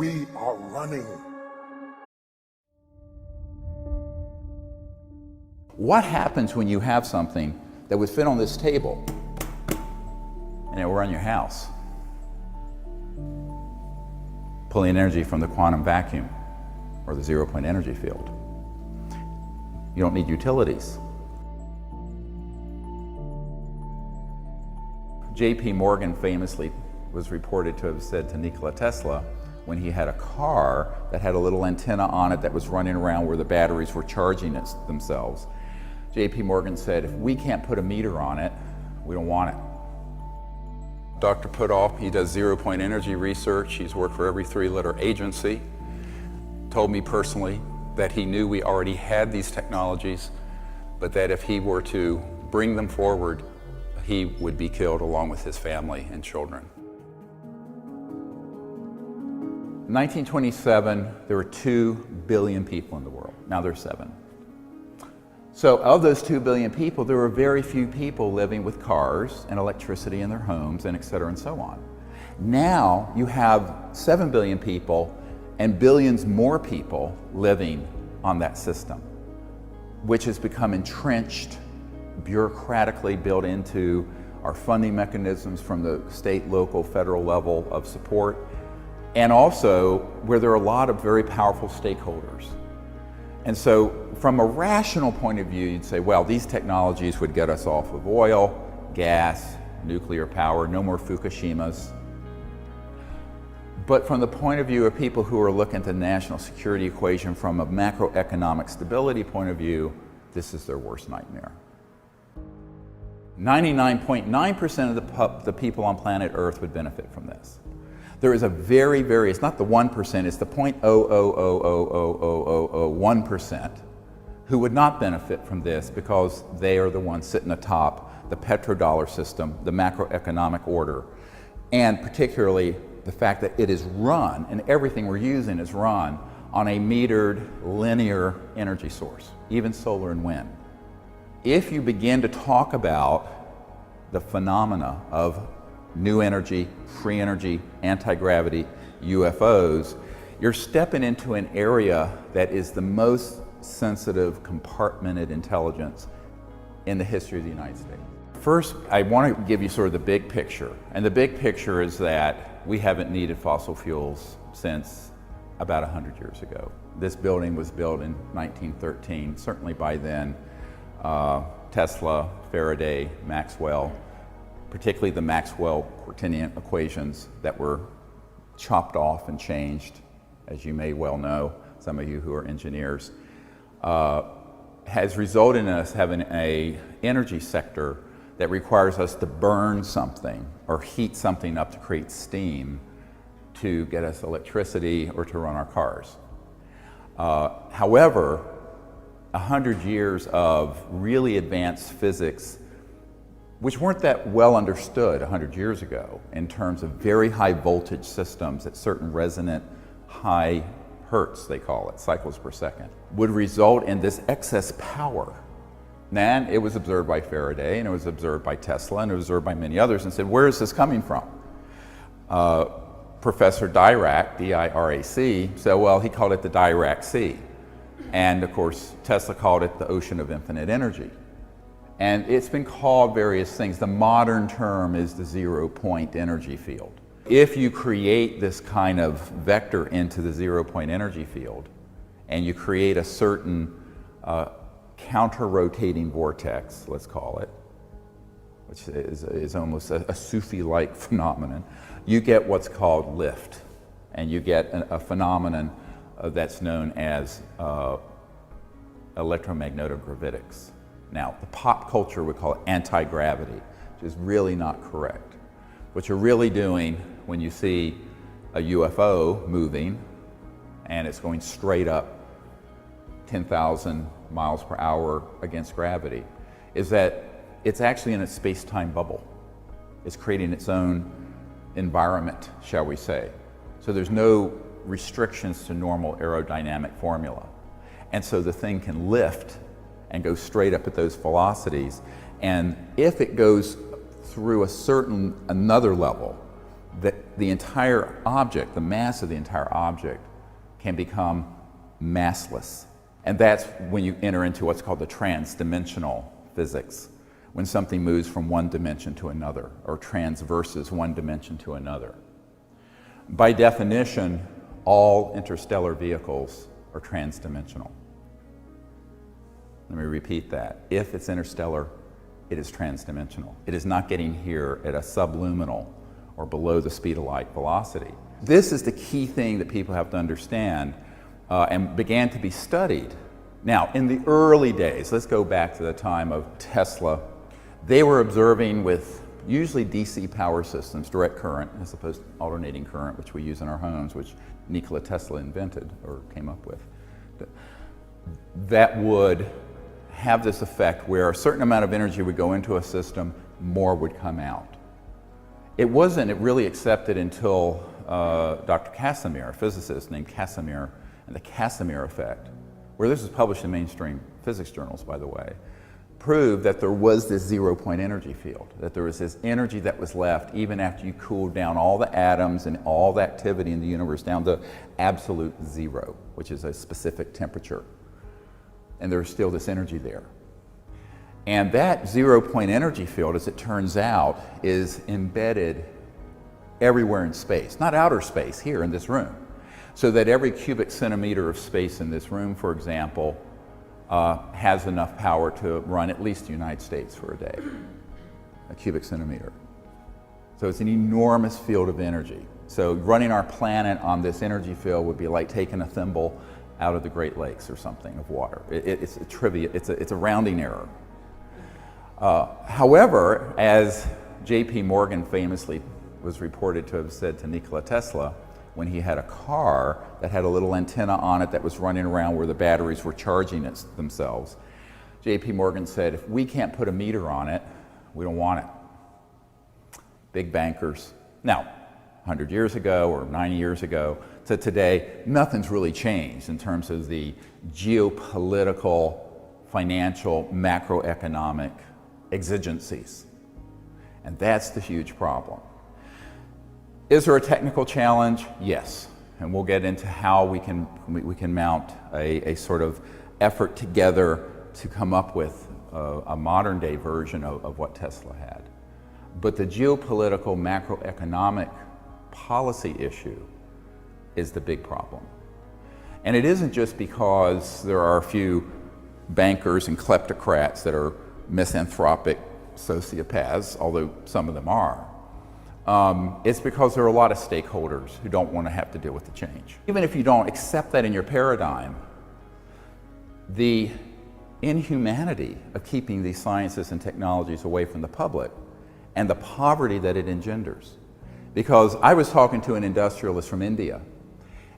We are running. What happens when you have something that would fit on this table and it will run your house? Pulling energy from the quantum vacuum or the zero-point energy field. You don't need utilities. J.P. Morgan famously was reported to have said to Nikola Tesla, when he had a car that had a little antenna on it that was running around where the batteries were charging themselves, J.P. Morgan said, if we can't put a meter on it, we don't want it. Dr. Putoff, he does zero-point energy research. He's worked for every three-letter agency. Told me personally that he knew we already had these technologies, but that if he were to bring them forward, he would be killed along with his family and children. In 1927, there were 2 billion people in the world. Now there's 7. So of those 2 billion people, there were very few people living with cars and electricity in their homes and et cetera and so on. Now you have 7 billion people and billions more people living on that system, which has become entrenched, bureaucratically built into our funding mechanisms from the state, local, federal level of support, and also where there are a lot of very powerful stakeholders. And so from a rational point of view, you'd say, well, these technologies would get us off of oil, gas, nuclear power, no more Fukushimas. But from the point of view of people who are looking at the national security equation from a macroeconomic stability point of view, this is their worst nightmare. 99.9% of the people on planet Earth would benefit from this. There is a very, it's not the 1%, it's the 0.0000001% who would not benefit from this because they are the ones sitting atop the petrodollar system, the macroeconomic order, and particularly the fact that it is run, and everything we're using is run on a metered, linear energy source, even solar and wind. If you begin to talk about the phenomena of new energy, free energy, anti-gravity, UFOs, you're stepping into an area that is the most sensitive, compartmented intelligence in the history of the United States. First, I want to give you sort of the big picture. And the big picture is that we haven't needed fossil fuels since about 100 years ago. This building was built in 1913. Certainly by then, Tesla, Faraday, Maxwell, particularly the Maxwell-Quaternion equations that were chopped off and changed, as you may well know, some of you who are engineers, has resulted in us having an energy sector that requires us to burn something or heat something up to create steam to get us electricity or to run our cars. However, 100 years of really advanced physics, which weren't that well understood 100 years ago in terms of very high voltage systems at certain resonant high hertz, they call it, cycles per second, would result in this excess power. And it was observed by Faraday, and it was observed by Tesla, and it was observed by many others, and said, where is this coming from? Professor Dirac, D-I-R-A-C, said, well, he called it the Dirac Sea. And of course, Tesla called it the ocean of infinite energy. And it's been called various things. The modern term is the zero-point energy field. If you create this kind of vector into the zero-point energy field, and you create a certain counter-rotating vortex, let's call it, which is almost a Sufi-like phenomenon, you get what's called lift. And you get a phenomenon that's known as electromagnetogravitics. Now, the pop culture would call it anti-gravity, which is really not correct. What you're really doing when you see a UFO moving and it's going straight up 10,000 miles per hour against gravity is that it's actually in a space-time bubble. It's creating its own environment, shall we say. So there's no restrictions to normal aerodynamic formula. And so the thing can lift and go straight up at those velocities. And if it goes through another level, that the entire object, the mass of the entire object, can become massless. And that's when you enter into what's called the transdimensional physics, when something moves from one dimension to another, or transverses one dimension to another. By definition, all interstellar vehicles are transdimensional. Let me repeat that. If it's interstellar, it is transdimensional. It is not getting here at a subluminal or below the speed of light velocity. This is the key thing that people have to understand and began to be studied. Now, in the early days, let's go back to the time of Tesla, they were observing with usually DC power systems, direct current, as opposed to alternating current, which we use in our homes, which Nikola Tesla invented or came up with. That would have this effect where a certain amount of energy would go into a system, more would come out. It wasn't really accepted until Dr. Casimir, a physicist named Casimir, and the Casimir effect, where this was published in mainstream physics journals, by the way, proved that there was this zero-point energy field, that there was this energy that was left even after you cooled down all the atoms and all the activity in the universe down to absolute zero, which is a specific temperature. And there's still this energy there. And that zero-point energy field, as it turns out, is embedded everywhere in space, not outer space, here in this room. So that every cubic centimeter of space in this room, for example, has enough power to run at least the United States for a day, a cubic centimeter. So it's an enormous field of energy. So running our planet on this energy field would be like taking a thimble out of the Great Lakes or something of water. It's a trivia, it's a rounding error. However, as J.P. Morgan famously was reported to have said to Nikola Tesla, when he had a car that had a little antenna on it that was running around where the batteries were charging themselves, J.P. Morgan said, if we can't put a meter on it, we don't want it. Big bankers. Now, 100 years ago or 90 years ago to today, nothing's really changed in terms of the geopolitical, financial, macroeconomic exigencies. And that's the huge problem. Is there a technical challenge? Yes. And we'll get into how we can mount a sort of effort together to come up with a modern day version of what Tesla had. But the geopolitical, macroeconomic policy issue is the big problem. And it isn't just because there are a few bankers and kleptocrats that are misanthropic sociopaths, although some of them are. It's because there are a lot of stakeholders who don't want to have to deal with the change. Even if you don't accept that in your paradigm, the inhumanity of keeping these sciences and technologies away from the public and the poverty that it engenders. Because I was talking to an industrialist from India,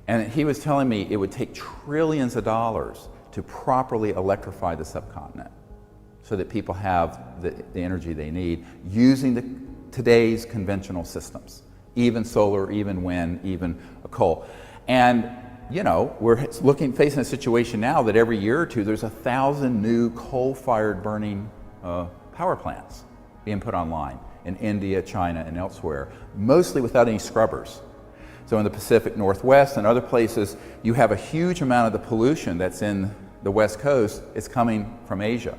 and he was telling me it would take trillions of dollars to properly electrify the subcontinent so that people have the energy they need using today's conventional systems, even solar, even wind, even coal. And you know, we're facing a situation now that every year or two there's 1,000 new coal-fired burning power plants being put online in India, China, and elsewhere, mostly without any scrubbers. So in the Pacific Northwest and other places, you have a huge amount of the pollution that's in the West Coast. It's coming from Asia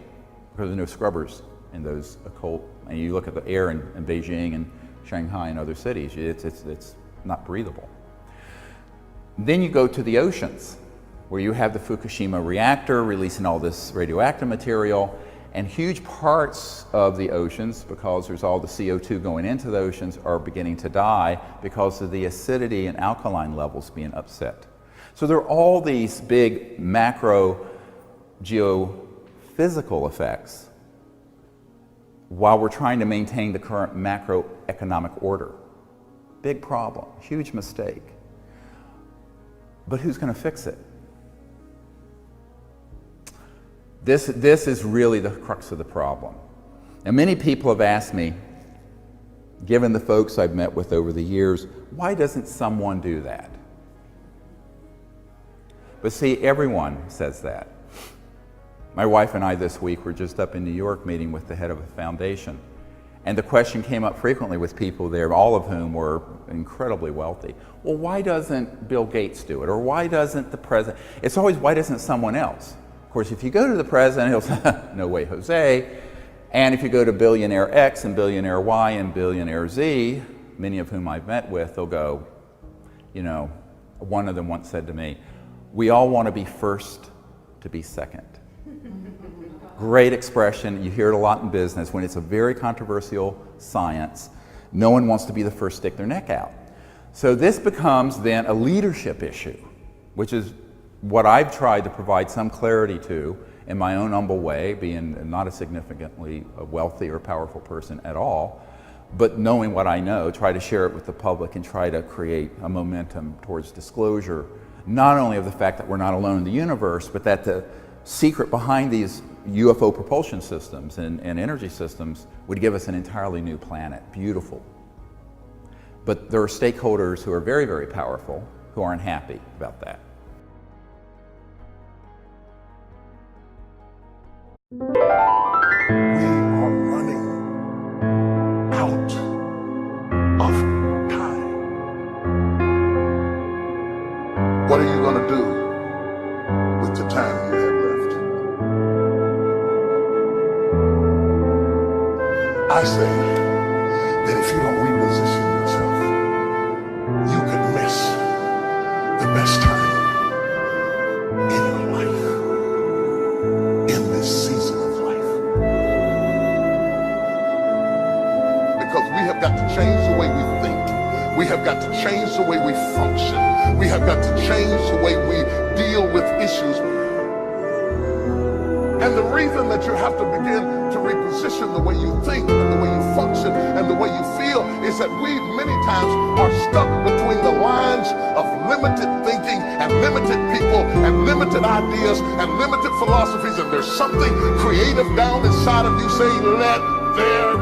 because there's no scrubbers in those coal. And you look at the air in Beijing and Shanghai and other cities, it's not breathable. Then you go to the oceans, where you have the Fukushima reactor releasing all this radioactive material, and huge parts of the oceans, because there's all the CO2 going into the oceans, are beginning to die because of the acidity and alkaline levels being upset. So there are all these big macro geophysical effects while we're trying to maintain the current macroeconomic order. Big problem, huge mistake. But who's going to fix it? This is really the crux of the problem. And many people have asked me, given the folks I've met with over the years, why doesn't someone do that? But see, everyone says that. My wife and I this week were just up in New York meeting with the head of a foundation. And the question came up frequently with people there, all of whom were incredibly wealthy. Well, why doesn't Bill Gates do it? Or why doesn't the president? It's always, why doesn't someone else? Of course, if you go to the president, he'll say, no way, Jose. And if you go to billionaire X and billionaire Y and billionaire Z, many of whom I've met with, they'll go, you know, one of them once said to me, we all want to be first to be second. Great expression. You hear it a lot in business. When it's a very controversial science, no one wants to be the first to stick their neck out. So this becomes then a leadership issue, which is what I've tried to provide some clarity to in my own humble way, being not a significantly wealthy or powerful person at all, but knowing what I know, try to share it with the public and try to create a momentum towards disclosure, not only of the fact that we're not alone in the universe, but that the secret behind these UFO propulsion systems and energy systems would give us an entirely new planet. Beautiful. But there are stakeholders who are very, very powerful who aren't happy about that. We are running out of time. What are you going to do with the time you have left? I say that if you don't reposition yourself, you could miss the best time in your life, in this season of life. Because we have got to change the way we think. We have got to change the way we function. We have got to change the way we deal with issues. And the reason that you have to begin to reposition the way you think and the way you function and the way you feel is that we many times are stuck between the lines of limited thinking and limited people and limited ideas and limited philosophies, and there's something creative down inside of you saying, let there